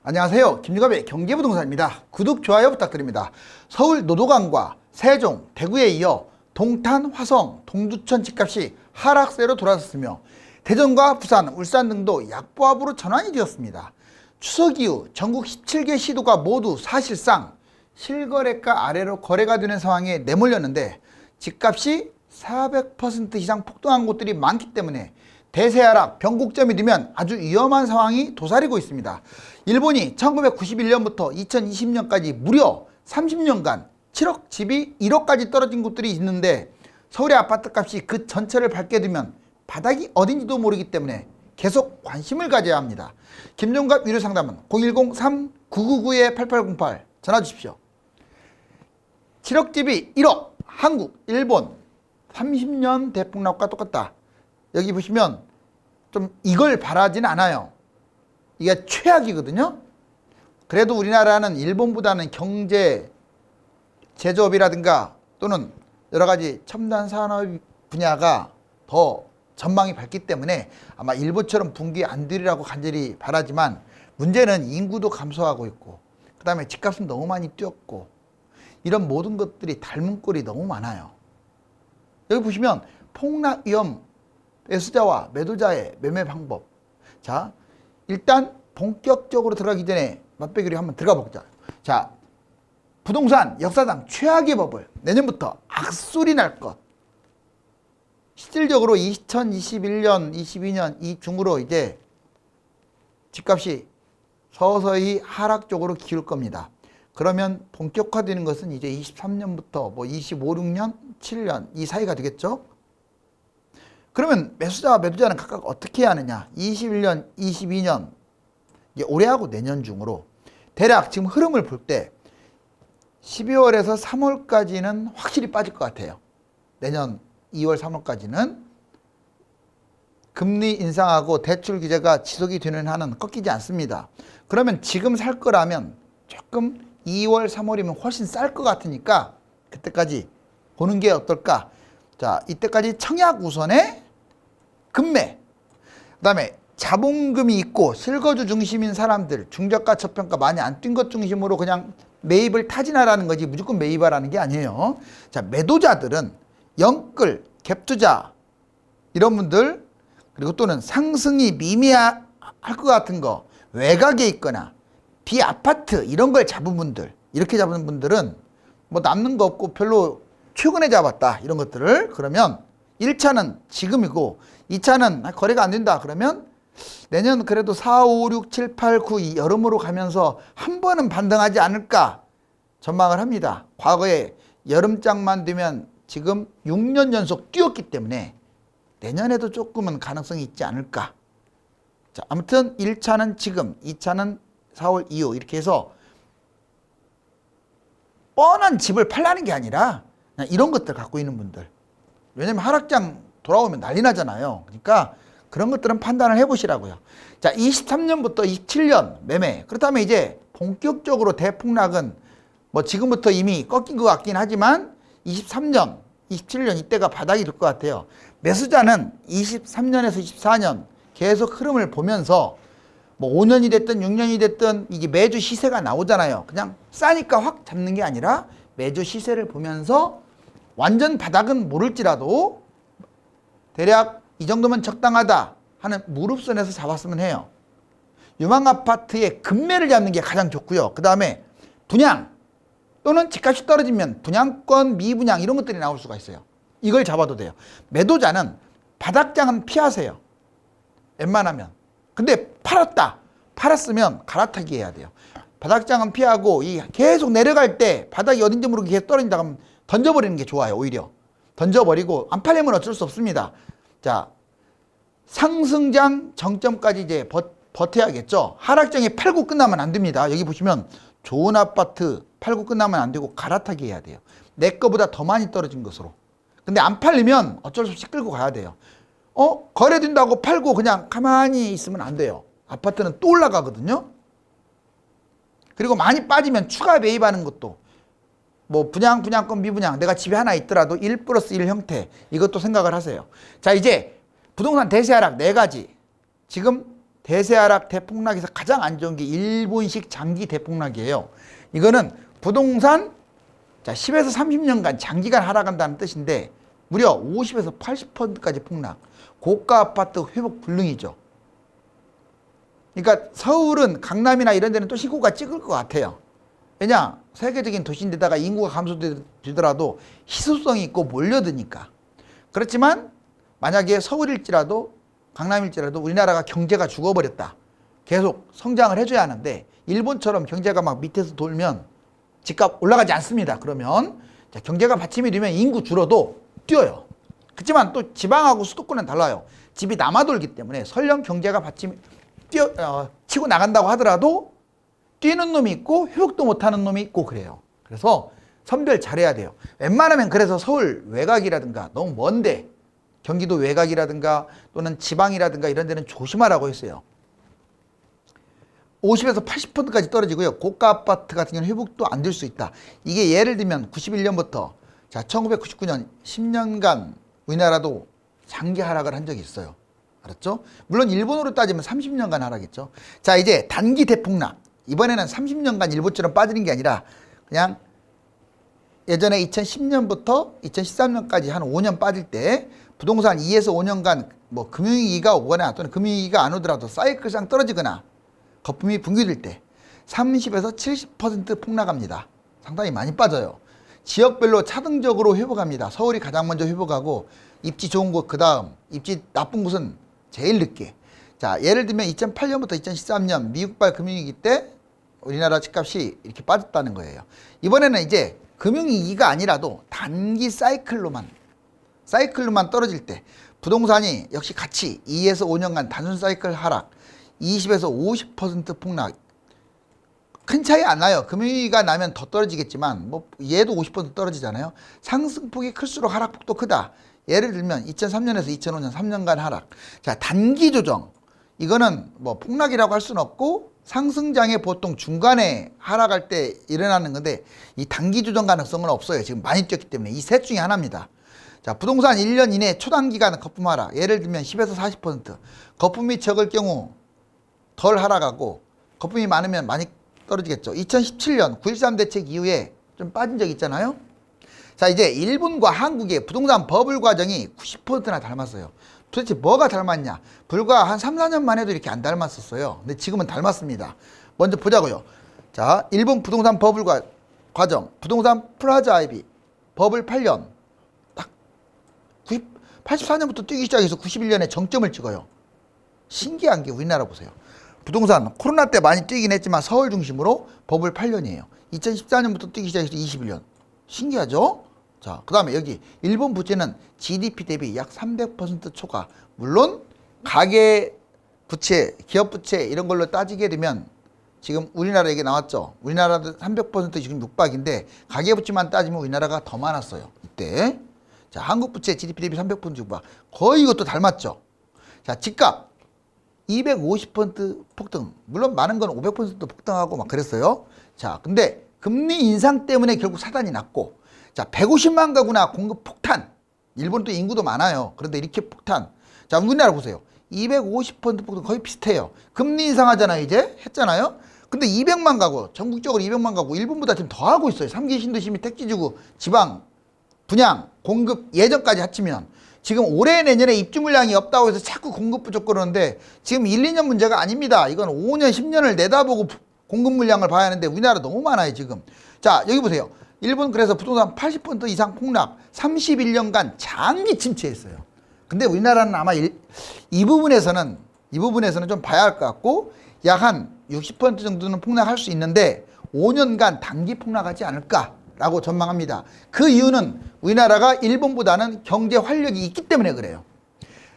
안녕하세요. 김유갑의 경제부동산입니다. 구독, 좋아요 부탁드립니다. 서울 노도강과 세종, 대구에 이어 동탄, 화성, 동두천 집값이 하락세로 돌아섰으며 대전과 부산, 울산 등도 약보합으로 전환이 되었습니다. 추석 이후 전국 17개 시도가 모두 사실상 실거래가 아래로 거래가 되는 상황에 내몰렸는데 집값이 400% 이상 폭등한 곳들이 많기 때문에 대세 하락, 변곡점이 되면 아주 위험한 상황이 도사리고 있습니다. 일본이 1991년부터 2020년까지 무려 30년간 7억 집이 1억까지 떨어진 곳들이 있는데 서울의 아파트값이 그 전체를 밟게 되면 바닥이 어딘지도 모르기 때문에 계속 관심을 가져야 합니다. 김종갑 유료상담은 010-3999-8808 전화 주십시오. 7억 집이 1억, 한국, 일본 30년 대폭락과 똑같다. 여기 보시면 좀 이걸 바라진 않아요. 이게 최악이거든요. 그래도 우리나라는 일본보다는 경제, 제조업이라든가 또는 여러 가지 첨단 산업 분야가 더 전망이 밝기 때문에 아마 일본처럼 붕괴 안 되리라고 간절히 바라지만 문제는 인구도 감소하고 있고 그 다음에 집값은 너무 많이 뛰었고 이런 모든 것들이 닮은 꼴이 너무 많아요. 여기 보시면 폭락 위험, 매수자와 매도자의 매매 방법. 자, 일단 본격적으로 들어가기 전에 맛배기로 한번 들어가 보자. 자, 부동산 역사상 최악의 버블, 내년부터 악소리 날 것. 실질적으로 2021년, 22년 이 중으로 이제 집값이 서서히 하락 쪽으로 기울 겁니다. 그러면 본격화되는 것은 이제 23년부터 뭐 25, 6년, 7년 이 사이가 되겠죠. 그러면 매수자와 매도자는 각각 어떻게 해야 하느냐. 21년, 22년 이제 올해하고 내년 중으로 대략 지금 흐름을 볼 때 12월에서 3월까지는 확실히 빠질 것 같아요. 내년 2월, 3월까지는 금리 인상하고 대출 규제가 지속이 되는 한은 꺾이지 않습니다. 그러면 지금 살 거라면 조금 2월, 3월이면 훨씬 쌀 것 같으니까 그때까지 보는 게 어떨까. 자, 이때까지 청약 우선에 금매, 그 다음에 자본금이 있고 실거주 중심인 사람들, 중저가 저평가 많이 안 뛴 것 중심으로 그냥 매입을 타진하라는 거지 무조건 매입하라는 게 아니에요. 자, 매도자들은 영끌, 갭투자 이런 분들, 그리고 또는 상승이 미미할 것 같은 거, 외곽에 있거나 비아파트 이런 걸 잡은 분들, 이렇게 잡은 분들은 뭐 남는 거 없고 별로 최근에 잡았다 이런 것들을, 그러면 1차는 지금이고 2차는 거래가 안 된다 그러면 내년 그래도 4, 5, 6, 7, 8, 9 이 여름으로 가면서 한 번은 반등하지 않을까 전망을 합니다. 과거에 여름장만 되면 지금 6년 연속 뛰었기 때문에 내년에도 조금은 가능성이 있지 않을까. 자, 아무튼 1차는 지금, 2차는 4월 이후 이렇게 해서 뻔한 집을 팔라는 게 아니라 그냥 이런 것들 갖고 있는 분들, 왜냐면 하락장 돌아오면 난리 나잖아요. 그러니까 그런 것들은 판단을 해보시라고요. 자, 23년부터 27년 매매. 그렇다면 이제 본격적으로 대폭락은 뭐 지금부터 이미 꺾인 것 같긴 하지만 23년, 27년 이때가 바닥이 될 것 같아요. 매수자는 23년에서 24년 계속 흐름을 보면서 뭐 5년이 됐든 6년이 됐든 이게 매주 시세가 나오잖아요. 그냥 싸니까 확 잡는 게 아니라 매주 시세를 보면서 완전 바닥은 모를지라도 대략 이 정도면 적당하다 하는 무릎선에서 잡았으면 해요. 유망 아파트의 금매를 잡는 게 가장 좋고요. 그 다음에 분양 또는 집값이 떨어지면 분양권, 미분양 이런 것들이 나올 수가 있어요. 이걸 잡아도 돼요. 매도자는 바닥장은 피하세요. 웬만하면. 근데 팔았으면 갈아타기 해야 돼요. 바닥장은 피하고 계속 내려갈 때 바닥이 어딘지 모르게 계속 떨어진다 하면 던져버리는 게 좋아요. 오히려 던져버리고 안 팔리면 어쩔 수 없습니다. 자, 상승장 정점까지 이제 버텨야겠죠. 하락장에 팔고 끝나면 안 됩니다. 여기 보시면 좋은 아파트 팔고 끝나면 안 되고 갈아타기 해야 돼요. 내 거보다 더 많이 떨어진 것으로. 근데 안 팔리면 어쩔 수 없이 끌고 가야 돼요. 거래된다고 팔고 그냥 가만히 있으면 안 돼요. 아파트는 또 올라가거든요. 그리고 많이 빠지면 추가 매입하는 것도 뭐 분양권, 미분양 내가 집에 하나 있더라도 1+1 형태 이것도 생각을 하세요. 자, 이제 부동산 대세 하락 4가지 지금 대세 하락 대폭락에서 가장 안 좋은 게 일본식 장기 대폭락이에요. 이거는 부동산 10에서 30년간 장기간 하락한다는 뜻인데 무려 50에서 80%까지 폭락. 고가 아파트 회복 불능이죠. 그러니까 서울은 강남이나 이런 데는 또 신고가 찍을 것 같아요. 왜냐? 세계적인 도시인데다가 인구가 감소되더라도 희소성이 있고 몰려드니까. 그렇지만 만약에 서울일지라도 강남일지라도 우리나라가 경제가 죽어버렸다. 계속 성장을 해줘야 하는데 일본처럼 경제가 막 밑에서 돌면 집값 올라가지 않습니다. 그러면 경제가 받침이 되면 인구 줄어도 뛰어요. 그렇지만 또 지방하고 수도권은 달라요. 집이 남아돌기 때문에 설령 경제가 받침이 치고 나간다고 하더라도 뛰는 놈이 있고 회복도 못하는 놈이 있고 그래요. 그래서 선별 잘해야 돼요. 웬만하면 그래서 서울 외곽이라든가 너무 먼데 경기도 외곽이라든가 또는 지방이라든가 이런 데는 조심하라고 했어요. 50에서 80%까지 떨어지고요. 고가 아파트 같은 경우는 회복도 안 될 수 있다. 이게 예를 들면 91년부터 1999년 10년간 우리나라도 장기 하락을 한 적이 있어요. 알았죠? 물론 일본으로 따지면 30년간 하락했죠. 자, 이제 단기 대폭락. 이번에는 30년간 일본처럼 빠지는 게 아니라 그냥 예전에 2010년부터 2013년까지 한 5년 빠질 때 부동산 2에서 5년간 뭐 금융위기가 오거나 또는 금융위기가 안 오더라도 사이클상 떨어지거나 거품이 붕괴될 때 30에서 70% 폭락합니다. 상당히 많이 빠져요. 지역별로 차등적으로 회복합니다. 서울이 가장 먼저 회복하고 입지 좋은 곳 그 다음, 입지 나쁜 곳은 제일 늦게. 자, 예를 들면 2008년부터 2013년 미국발 금융위기 때 우리나라 집값이 이렇게 빠졌다는 거예요. 이번에는 이제 금융위기가 아니라도 단기 사이클로만 떨어질 때 부동산이 역시 같이 2에서 5년간 단순 사이클 하락 20에서 50% 폭락. 큰 차이 안 나요. 금융위기가 나면 더 떨어지겠지만 뭐 얘도 50% 떨어지잖아요. 상승폭이 클수록 하락폭도 크다. 예를 들면 2003년에서 2005년 3년간 하락. 자, 단기 조정. 이거는 뭐 폭락이라고 할 수는 없고 상승장에 보통 중간에 하락할 때 일어나는 건데 이 단기 조정 가능성은 없어요. 지금 많이 뛰었기 때문에 이 셋 중에 하나입니다. 자, 부동산 1년 이내 초단기간 거품 하락. 예를 들면 10에서 40%. 거품이 적을 경우 덜 하락하고 거품이 많으면 많이 떨어지겠죠. 2017년 9.13 대책 이후에 좀 빠진 적 있잖아요. 자, 이제 일본과 한국의 부동산 버블 과정이 90%나 닮았어요. 도대체 뭐가 닮았냐? 불과 한 3, 4년만 해도 이렇게 안 닮았었어요. 근데 지금은 닮았습니다. 먼저 보자고요. 자, 일본 부동산 버블 과정. 부동산 플라자 아이비 버블 8년. 딱 84년부터 뛰기 시작해서 91년에 정점을 찍어요. 신기한 게 우리나라 보세요. 부동산 코로나 때 많이 뛰긴 했지만 서울 중심으로 버블 8년이에요. 2014년부터 뛰기 시작해서 21년. 신기하죠? 자, 그 다음에 여기 일본 부채는 GDP 대비 약 300% 초과. 물론 가계 부채, 기업 부채 이런 걸로 따지게 되면 지금 우리나라 얘기 나왔죠. 우리나라도 300% 지금 육박인데 가계 부채만 따지면 우리나라가 더 많았어요. 이때. 자, 한국 부채 GDP 대비 300% 육박. 거의 이것도 닮았죠. 자, 집값 250% 폭등. 물론 많은 건 500% 폭등하고 막 그랬어요. 자, 근데 금리 인상 때문에 결국 사단이 났고, 자, 150만 가구나 공급 폭탄. 일본도 인구도 많아요. 그런데 이렇게 폭탄. 자, 우리나라 보세요. 250% 폭등 거의 비슷해요. 금리 인상하잖아요. 이제 했잖아요. 근데 200만 가구, 전국적으로 200만 가구, 일본보다 지금 더 하고 있어요. 3기 신도시민 택지주구, 지방, 분양, 공급 예전까지 합치면 지금 올해 내년에 입주 물량이 없다고 해서 자꾸 공급 부족 그러는데 지금 1, 2년 문제가 아닙니다. 이건 5년, 10년을 내다보고 공급 물량을 봐야 하는데 우리나라 너무 많아요, 지금. 자, 여기 보세요. 일본 그래서 부동산 80% 이상 폭락, 31년간 장기 침체했어요. 근데 우리나라는 아마 이 부분에서는 좀 봐야 할 것 같고 약 한 60% 정도는 폭락할 수 있는데 5년간 단기 폭락하지 않을까라고 전망합니다. 그 이유는 우리나라가 일본보다는 경제 활력이 있기 때문에 그래요.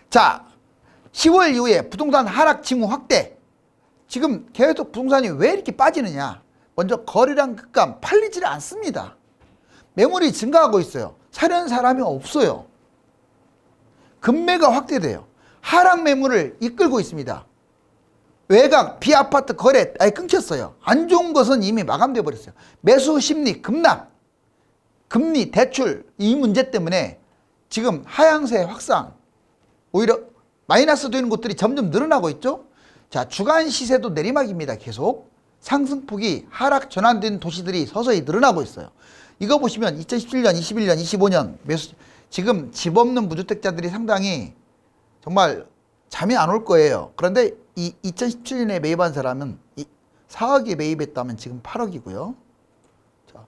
자, 10월 이후에 부동산 하락 징후 확대. 지금 계속 부동산이 왜 이렇게 빠지느냐? 먼저 거래량 급감, 팔리지를 않습니다. 매물이 증가하고 있어요. 사려는 사람이 없어요. 금매가 확대돼요. 하락 매물을 이끌고 있습니다. 외곽, 비아파트 거래 아예 끊겼어요. 안 좋은 것은 이미 마감돼 버렸어요. 매수 심리 급락, 금리, 대출 이 문제 때문에 지금 하향세 확산, 오히려 마이너스 되는 곳들이 점점 늘어나고 있죠. 자, 주간 시세도 내리막입니다. 계속 상승폭이 하락 전환된 도시들이 서서히 늘어나고 있어요. 이거 보시면 2017년, 21년, 25년 매수, 지금 집 없는 무주택자들이 상당히 정말 잠이 안 올 거예요. 그런데 이 2017년에 매입한 사람은 4억에 매입했다면 지금 8억이고요. 자,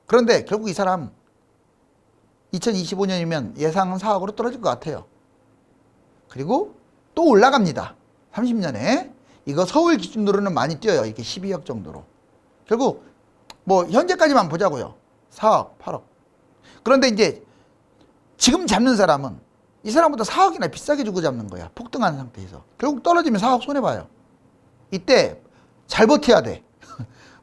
그런데 결국 이 사람 2025년이면 예상은 4억으로 떨어질 것 같아요. 그리고 또 올라갑니다. 30년에. 이거 서울 기준으로는 많이 뛰어요. 이렇게 12억 정도로. 결국 뭐 현재까지만 보자고요. 4억, 8억. 그런데 이제 지금 잡는 사람은 이 사람보다 4억이나 비싸게 주고 잡는 거야. 폭등한 상태에서. 결국 떨어지면 4억 손해봐요. 이때 잘 버텨야 돼.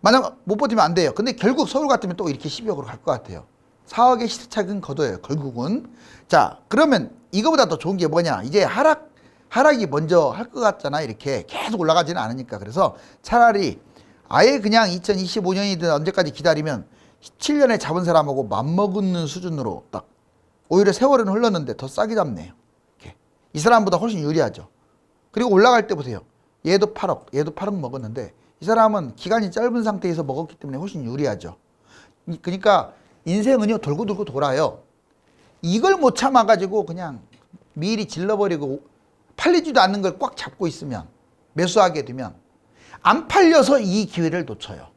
만약 못 버티면 안 돼요. 근데 결국 서울 같으면 또 이렇게 12억으로 갈 것 같아요. 4억의 시세차익은 거둬요. 결국은. 자, 그러면 이거보다 더 좋은 게 뭐냐. 이제 하락이 먼저 할 것 같잖아. 이렇게 계속 올라가지는 않으니까. 그래서 차라리 아예 그냥 2025년이든 언제까지 기다리면 17년에 잡은 사람하고 맞먹는 수준으로 딱. 오히려 세월은 흘렀는데 더 싸게 잡네요. 이렇게. 이 사람보다 훨씬 유리하죠. 그리고 올라갈 때 보세요. 얘도 8억, 얘도 8억 먹었는데 이 사람은 기간이 짧은 상태에서 먹었기 때문에 훨씬 유리하죠. 그러니까 인생은요, 돌고 돌고 돌아요. 이걸 못 참아가지고 그냥 미리 질러버리고 팔리지도 않는 걸 꽉 잡고 있으면, 매수하게 되면 안 팔려서 이 기회를 놓쳐요.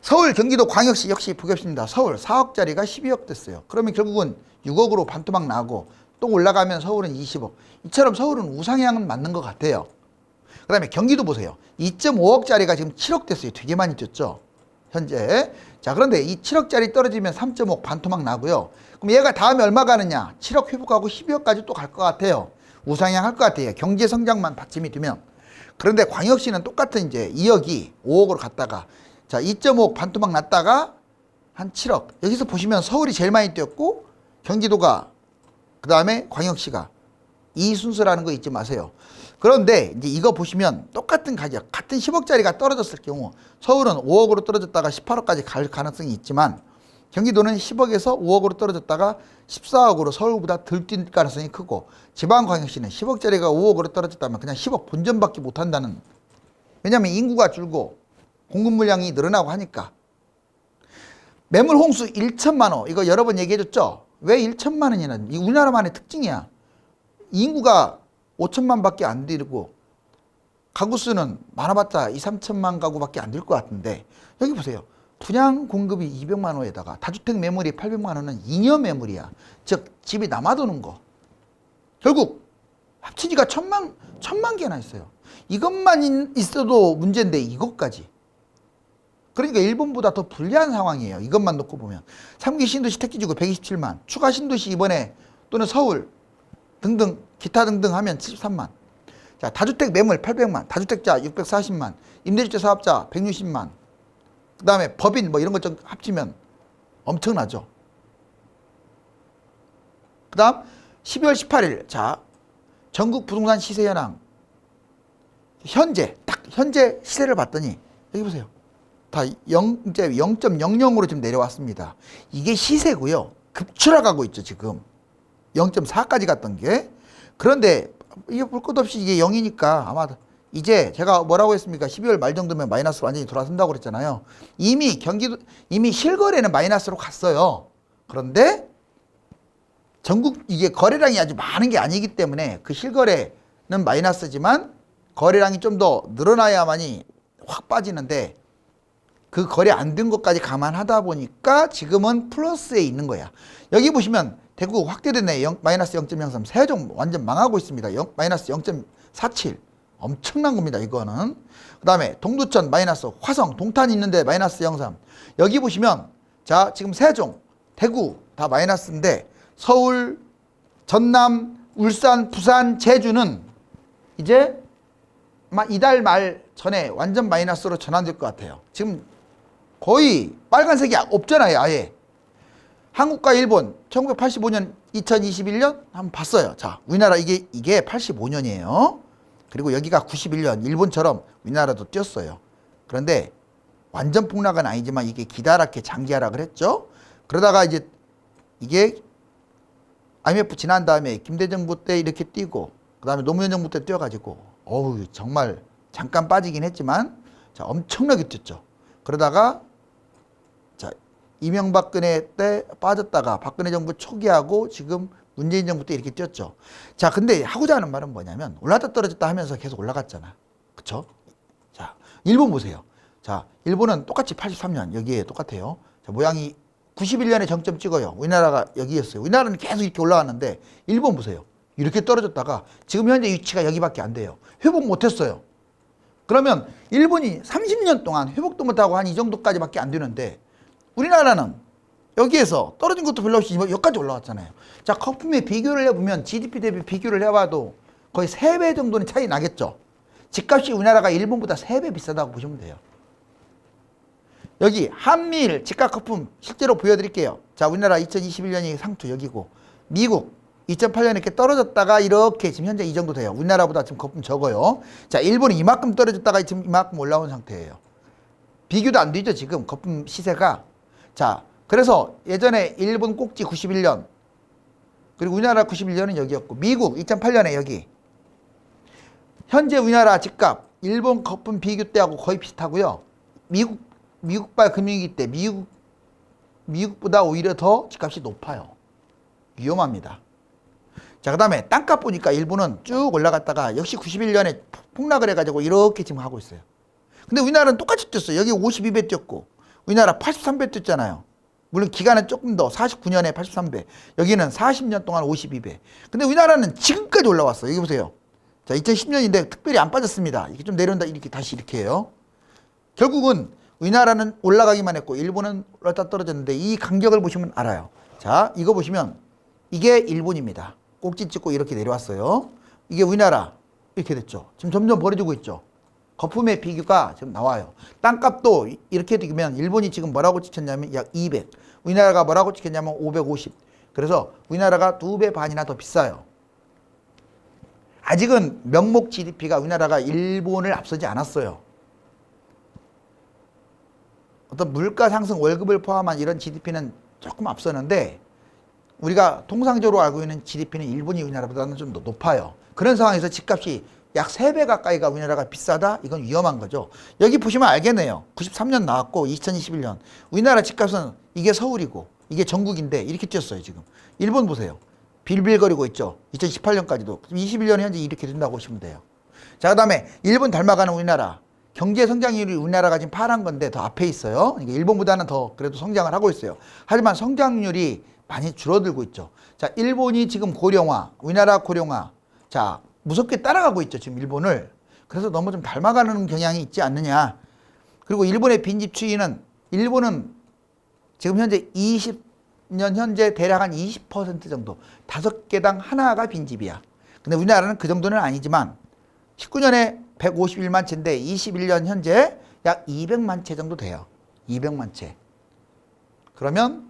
서울, 경기도, 광역시 역시 보겠습니다. 서울 4억짜리가 12억 됐어요. 그러면 결국은 6억으로 반토막 나고 또 올라가면 서울은 20억. 이처럼 서울은 우상향은 맞는 것 같아요. 그 다음에 경기도 보세요. 2.5억짜리가 지금 7억 됐어요. 되게 많이 뛰었죠. 현재. 자, 그런데 이 7억짜리 떨어지면 3.5억 반토막 나고요. 그럼 얘가 다음에 얼마 가느냐? 7억 회복하고 12억까지 또 갈 것 같아요. 우상향 할 것 같아요. 경제 성장만 받침이 되면. 그런데 광역시는 똑같은 이제 2억이 5억으로 갔다가 자, 2.5억 반토막 났다가 한 7억. 여기서 보시면 서울이 제일 많이 뛰었고 경기도가 그 다음에 광역시가 이 순서라는 거 잊지 마세요. 그런데 이제 이거 보시면 똑같은 가격, 같은 10억짜리가 떨어졌을 경우 서울은 5억으로 떨어졌다가 18억까지 갈 가능성이 있지만 경기도는 10억에서 5억으로 떨어졌다가 14억으로 서울보다 덜 뛴 가능성이 크고 지방광역시는 10억짜리가 5억으로 떨어졌다면 그냥 10억 본전밖에 못한다는, 왜냐하면 인구가 줄고 공급 물량이 늘어나고 하니까. 매물 홍수 1천만 호, 이거 여러 번 얘기해줬죠. 왜 1천만 원이냐는 이 우리나라만의 특징이야. 인구가 5천만 밖에 안 되고 가구 수는 많아봤자 2, 3천만 가구밖에 안 될 것 같은데 여기 보세요. 분양 공급이 200만 호에다가 다주택 매물이 800만 원은 잉여 매물이야. 즉 집이 남아도는 거. 결국 합치니까 천만 개나 있어요. 이것만 있어도 문제인데 이것까지. 그러니까 일본보다 더 불리한 상황이에요. 이것만 놓고 보면. 3기 신도시 택지지구 127만, 추가 신도시 이번에 또는 서울 등등 기타 등등 하면 73만. 자, 다주택 매물 800만, 다주택자 640만, 임대주택 사업자 160만. 그 다음에 법인 뭐 이런 것 좀 합치면 엄청나죠. 그 다음 12월 18일 자, 전국 부동산 시세 현황. 현재 딱 현재 시세를 봤더니 여기 보세요. 다 이제 0.00으로 지금 내려왔습니다. 이게 시세고요. 급추락하고 있죠, 지금. 0.4까지 갔던 게. 그런데 이게 볼 것 없이 이게 0이니까 아마 이제 제가 뭐라고 했습니까? 12월 말 정도면 마이너스로 완전히 돌아선다고 그랬잖아요. 이미 실거래는 마이너스로 갔어요. 그런데 전국 이게 거래량이 아주 많은 게 아니기 때문에 그 실거래는 마이너스지만 거래량이 좀 더 늘어나야만이 확 빠지는데 그 거래 안 된 것까지 감안하다 보니까 지금은 플러스에 있는 거야. 여기 보시면 대구 확대됐네. 마이너스 0.03. 세종 완전 망하고 있습니다. 마이너스 0.47. 엄청난 겁니다. 이거는. 그 다음에 동두천 마이너스, 화성, 동탄 있는데 마이너스 0.3. 여기 보시면 자, 지금 세종, 대구 다 마이너스인데 서울, 전남, 울산, 부산, 제주는 이제 아마 이달 말 전에 완전 마이너스로 전환될 것 같아요. 지금 거의 빨간색이 없잖아요. 아예. 한국과 일본 1985년 2021년 한번 봤어요. 자, 우리나라 이게 85년이에요. 그리고 여기가 91년 일본처럼 우리나라도 뛰었어요. 그런데 완전 폭락은 아니지만 이게 기다랗게 장기 하락을 했죠. 그러다가 이제 이게 IMF 지난 다음에 김대중부 때 이렇게 뛰고 그 다음에 노무현 정부 때 뛰어가지고 어우, 정말 잠깐 빠지긴 했지만, 자, 엄청나게 뛰었죠. 그러다가, 자, 이명박근혜 때 빠졌다가 박근혜 정부 초기하고 지금 문재인 정부 때 이렇게 뛰었죠. 자, 근데 하고자 하는 말은 뭐냐면, 올랐다 떨어졌다 하면서 계속 올라갔잖아. 그쵸? 자, 일본 보세요. 자, 일본은 똑같이 83년, 여기에 똑같아요. 자, 모양이 91년에 정점 찍어요. 우리나라가 여기였어요. 우리나라는 계속 이렇게 올라갔는데, 일본 보세요. 이렇게 떨어졌다가 지금 현재 위치가 여기밖에 안 돼요. 회복 못했어요. 그러면 일본이 30년 동안 회복도 못하고 한 이 정도까지밖에 안 되는데, 우리나라는 여기에서 떨어진 것도 별로 없이 여기까지 올라왔잖아요. 자, 거품의 비교를 해보면 GDP 대비 비교를 해봐도 거의 3배 정도는 차이 나겠죠. 집값이 우리나라가 일본보다 3배 비싸다고 보시면 돼요. 여기 한미일 집값 거품 실제로 보여드릴게요. 자, 우리나라 2021년이 상투 여기고, 미국 2008년에 이렇게 떨어졌다가 이렇게 지금 현재 이 정도 돼요. 우리나라보다 지금 거품 적어요. 자, 일본이 이만큼 떨어졌다가 지금 이만큼 올라온 상태예요. 비교도 안 되죠, 지금 거품 시세가. 자, 그래서 예전에 일본 꼭지 91년, 그리고 우리나라 91년은 여기였고, 미국 2008년에 여기. 현재 우리나라 집값 일본 거품 비교 때하고 거의 비슷하고요. 미국발 금융위기 때 미국보다 오히려 더 집값이 높아요. 위험합니다. 자, 그 다음에 땅값 보니까 일본은 쭉 올라갔다가 역시 91년에 폭락을 해가지고 이렇게 지금 하고 있어요. 근데 우리나라는 똑같이 뛰었어요. 여기 52배 뛰었고, 우리나라 83배 뛰었잖아요. 물론 기간은 조금 더 49년에 83배, 여기는 40년 동안 52배. 근데 우리나라는 지금까지 올라왔어요. 여기 보세요. 자, 2010년인데 특별히 안 빠졌습니다. 이렇게 좀 내려온다, 이렇게 다시 이렇게 해요. 결국은 우리나라는 올라가기만 했고 일본은 올랐다 떨어졌는데, 이 간격을 보시면 알아요. 자, 이거 보시면 이게 일본입니다. 꼭지 찍고 이렇게 내려왔어요. 이게 우리나라 이렇게 됐죠. 지금 점점 벌어지고 있죠. 거품의 비교가 지금 나와요. 땅값도 이렇게 되면 일본이 지금 뭐라고 찍혔냐면 약 200, 우리나라가 뭐라고 찍혔냐면 550. 그래서 우리나라가 2배 반이나 더 비싸요. 아직은 명목 GDP가 우리나라가 일본을 앞서지 않았어요. 어떤 물가 상승, 월급을 포함한 이런 GDP는 조금 앞서는데, 우리가 통상적으로 알고 있는 GDP는 일본이 우리나라보다는 좀 더 높아요. 그런 상황에서 집값이 약 3배 가까이가 우리나라가 비싸다? 이건 위험한 거죠. 여기 보시면 알겠네요. 93년 나왔고 2021년. 우리나라 집값은 이게 서울이고 이게 전국인데 이렇게 뛰었어요, 지금. 일본 보세요. 빌빌거리고 있죠. 2018년까지도. 21년 현재 이렇게 된다고 보시면 돼요. 자, 그 다음에 일본 닮아가는 우리나라. 경제 성장률이 우리나라가 지금 파란 건데 더 앞에 있어요. 이게 일본보다는 더 그래도 성장을 하고 있어요. 하지만 성장률이 많이 줄어들고 있죠. 자, 일본이 지금 고령화, 우리나라 고령화. 자, 무섭게 따라가고 있죠, 지금 일본을. 그래서 너무 좀 닮아가는 경향이 있지 않느냐. 그리고 일본의 빈집 추이는, 일본은 지금 현재 20년 현재 대략 한 20% 정도, 5개당 하나가 빈집이야. 근데 우리나라는 그 정도는 아니지만 19년에 151만 채인데 21년 현재 약 200만 채 정도 돼요. 200만 채. 그러면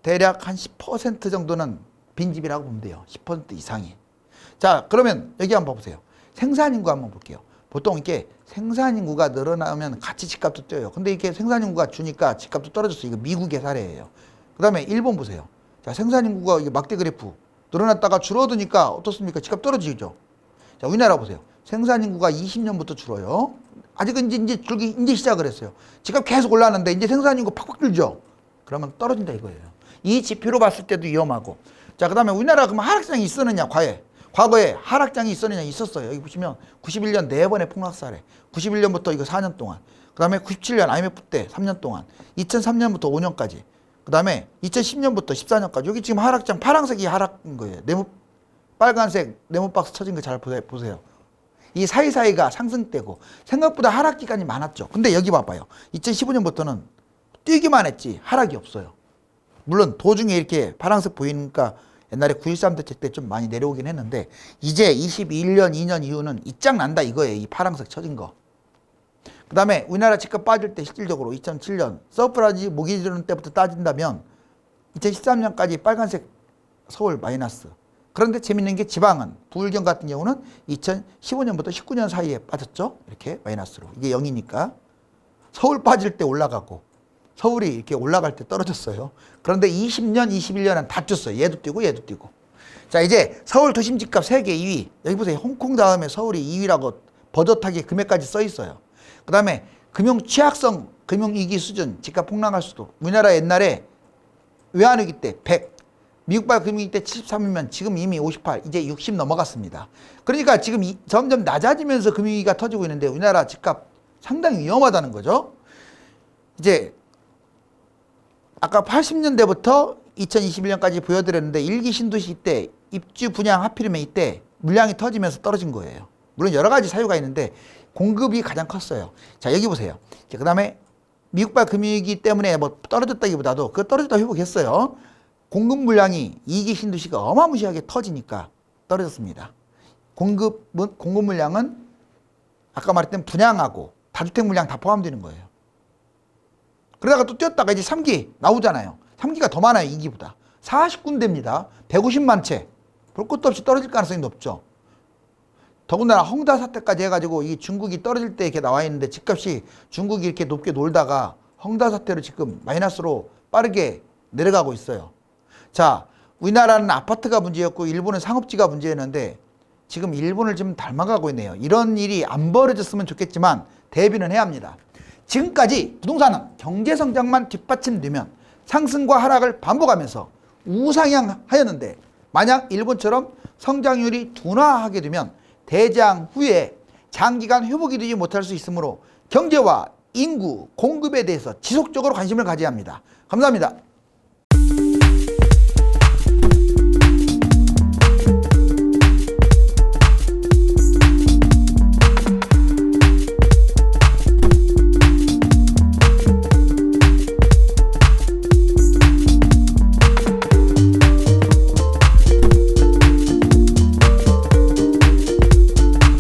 대략 한 10% 정도는 빈집이라고 보면 돼요. 10% 이상이. 자, 그러면 여기 한번 보세요. 생산인구 한번 볼게요. 보통 이렇게 생산인구가 늘어나면 같이 집값도 뛰어요. 근데 이렇게 생산인구가 주니까 집값도 떨어졌어요. 이거 미국의 사례예요. 그 다음에 일본 보세요. 자, 생산인구가 이게 막대 그래프 늘어났다가 줄어드니까 어떻습니까? 집값 떨어지죠. 자, 우리나라 보세요. 생산인구가 20년부터 줄어요. 아직은 이제 줄기 이제 시작을 했어요. 집값 계속 올라왔는데 이제 생산인구 팍팍 들죠. 그러면 떨어진다 이거예요. 이 지표로 봤을 때도 위험하고. 자, 그 다음에 우리나라 그러면 하락장이 있었느냐, 과거에 하락장이 있었느냐, 있었어요. 여기 보시면 91년 4번의 폭락 사례. 91년부터 이거 4년 동안. 그 다음에 97년 IMF 때 3년 동안. 2003년부터 5년까지. 그 다음에 2010년부터 14년까지. 여기 지금 하락장, 파란색이 하락인 거예요. 빨간색 네모박스 쳐진 거 잘 보세요. 이 사이사이가 상승되고 생각보다 하락 기간이 많았죠. 근데 여기 봐봐요. 2015년부터는 뛰기만 했지 하락이 없어요. 물론 도중에 이렇게 파란색 보이니까 옛날에 9.13 대책 때 좀 많이 내려오긴 했는데, 이제 21년, 2년 이후는 이짱 난다 이거예요. 이 파란색 쳐진 거. 그 다음에 우리나라 집값 빠질 때 실질적으로 2007년 서프라이즈 모기 지르는 때부터 따진다면 2013년까지 빨간색 서울 마이너스. 그런데 재밌는 게 지방은, 부울경 같은 경우는 2015년부터 19년 사이에 빠졌죠. 이렇게 마이너스로. 이게 0이니까. 서울 빠질 때 올라가고 서울이 이렇게 올라갈 때 떨어졌어요. 그런데 20년, 21년은 다 뛰었어요. 얘도 뛰고 얘도 뛰고. 자, 이제 서울 도심 집값 세계 2위. 여기 보세요. 홍콩 다음에 서울이 2위라고 버젓하게 금액까지 써 있어요. 그 다음에 금융 취약성, 금융위기 수준, 집값 폭락할 수도. 우리나라 옛날에 외환위기 때 100, 미국발 금융위기 때 73이면 지금 이미 58, 이제 60 넘어갔습니다. 그러니까 지금 점점 낮아지면서 금융위기가 터지고 있는데 우리나라 집값 상당히 위험하다는 거죠. 이제 아까 80년대부터 2021년까지 보여드렸는데 일기 신도시 때 입주 분양 하필이면 이때 물량이 터지면서 떨어진 거예요. 물론 여러 가지 사유가 있는데 공급이 가장 컸어요. 자, 여기 보세요. 그 다음에 미국발 금융위기 때문에 뭐 떨어졌다기보다도 그 떨어졌다 회복했어요. 공급 물량이 2기 신도시가 어마무시하게 터지니까 떨어졌습니다. 공급 물량은 아까 말했던 분양하고 다주택 물량 다 포함되는 거예요. 그러다가 또 뛰었다가 이제 3기 나오잖아요. 3기가 더 많아요. 2기보다. 40군데입니다. 150만 채. 볼 것도 없이 떨어질 가능성이 높죠. 더군다나 헝다 사태까지 해가지고 이 중국이 떨어질 때 이렇게 나와 있는데 집값이 중국이 이렇게 높게 놀다가 헝다 사태로 지금 마이너스로 빠르게 내려가고 있어요. 자, 우리나라는 아파트가 문제였고 일본은 상업지가 문제였는데 지금 일본을 좀 닮아가고 있네요. 이런 일이 안 벌어졌으면 좋겠지만 대비는 해야 합니다. 지금까지 부동산은 경제성장만 뒷받침되면 상승과 하락을 반복하면서 우상향하였는데 만약 일본처럼 성장률이 둔화하게 되면 대장 후에 장기간 회복이 되지 못할 수 있으므로 경제와 인구, 공급에 대해서 지속적으로 관심을 가져야 합니다. 감사합니다.